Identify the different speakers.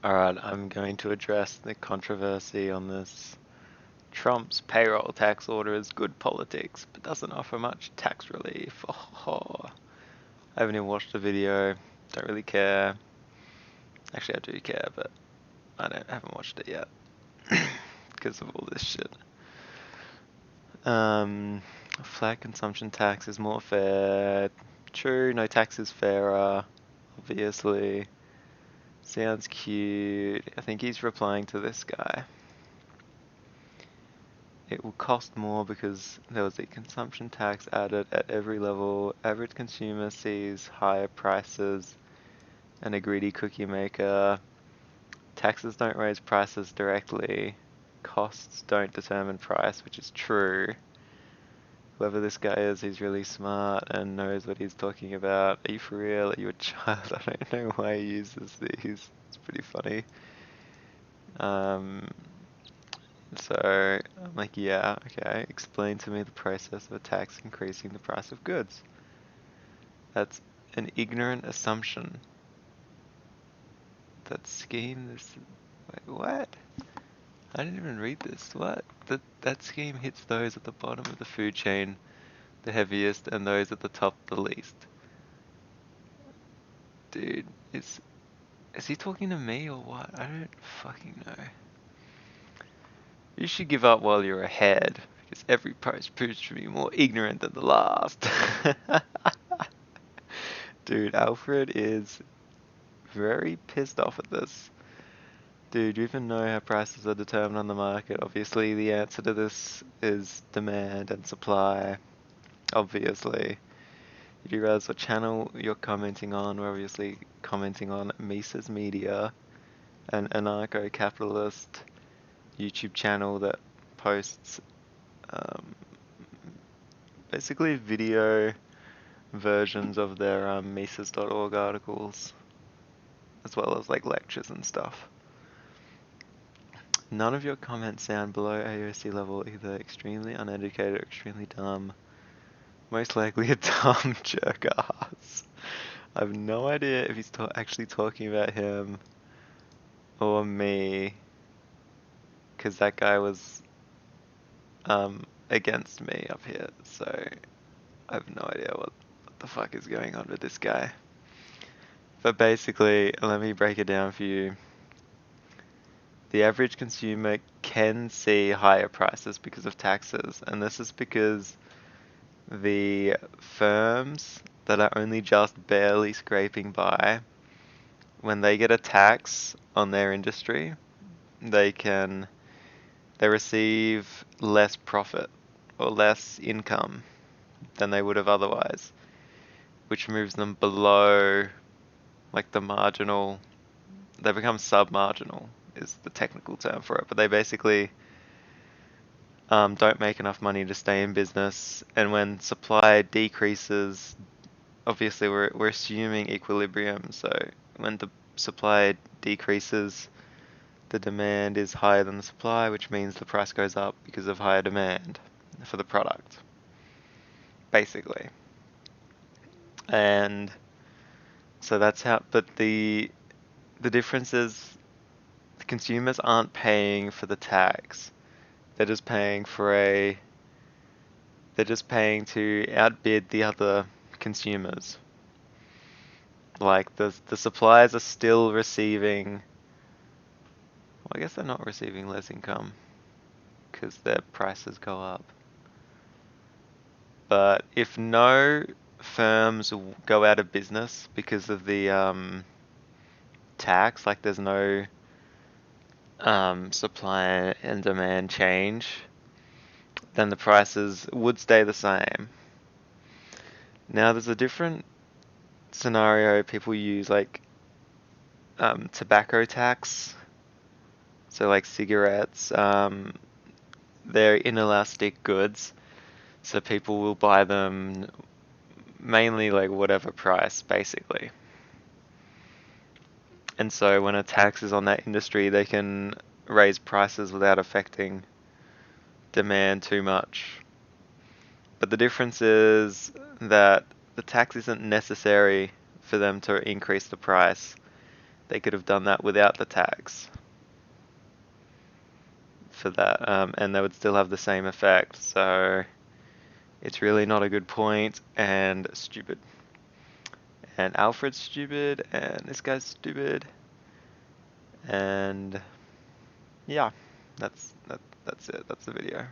Speaker 1: Alright, I'm going to address the controversy on this. Trump's payroll tax order is good politics, but doesn't offer much tax relief. Oh, I haven't even watched the video, don't really care. Actually, I do care, but haven't watched it yet because of all this shit. Um, Flat consumption tax is more fair. True, no tax is fairer, obviously. Sounds cute. I think he's replying to this guy. It will cost more because there was a consumption tax added at every level. Average consumer sees higher prices and a greedy cookie maker. Taxes don't raise prices directly. Costs don't determine price, which is true. Whoever this guy is, he's really smart and knows what he's talking about. Are you for real? Are you a child? I don't know why he uses these. It's pretty funny. Um, So I'm like, yeah, okay. Explain to me the process of a tax increasing the price of goods. That's an ignorant assumption. That scheme is. Wait, what? I didn't even read this. What? That scheme hits those at the bottom of the food chain the heaviest and those at the top the least. Dude, is he talking to me or what? I don't fucking know. You should give up while you're ahead, because every post proves to be more ignorant than the last. Dude, Alfred is very pissed off at this. Dude, you even know how prices are determined on the market. Obviously, the answer to this is demand and supply. Obviously. If you realize what channel you're commenting on, we're obviously commenting on Mises Media, an anarcho-capitalist YouTube channel that posts um, basically video versions of their Mises.org articles, as well as like lectures and stuff. None of your comments sound below AOC level, either extremely uneducated or extremely dumb. Most likely a dumb jerk ass. I have no idea if he's actually talking about him or me, because that guy was against me up here, so I have no idea what the fuck is going on with this guy. But basically, let me break it down for you. The average consumer can see higher prices because of taxes, and this is because the firms that are only just barely scraping by, when they get a tax on their industry, they can they receive less profit or less income than they would have otherwise, which moves them below like the marginal. They become sub-marginal is the technical term for it, but they basically don't make enough money to stay in business, and when supply decreases, obviously we're assuming equilibrium, so when the supply decreases, the demand is higher than the supply, which means the price goes up because of higher demand for the product, basically. And so that's how, but the difference is the consumers aren't paying for the tax. They're just paying for a they're just paying to outbid the other consumers. Like the suppliers are still receiving, well, I guess they're not receiving less income because their prices go up. But if no firms go out of business because of the tax, like there's no supply and demand change, then the prices would stay the same. Now there's a different scenario people use, like tobacco tax. So like cigarettes, they're inelastic goods, so people will buy them mainly like whatever price, basically. And so when a tax is on that industry, they can raise prices without affecting demand too much. But the difference is that the tax isn't necessary for them to increase the price. They could have done that without the tags for that, and they would still have the same effect. So it's really not a good point, and stupid. And Alfred's stupid, and this guy's stupid, and yeah, that's it. That's the video.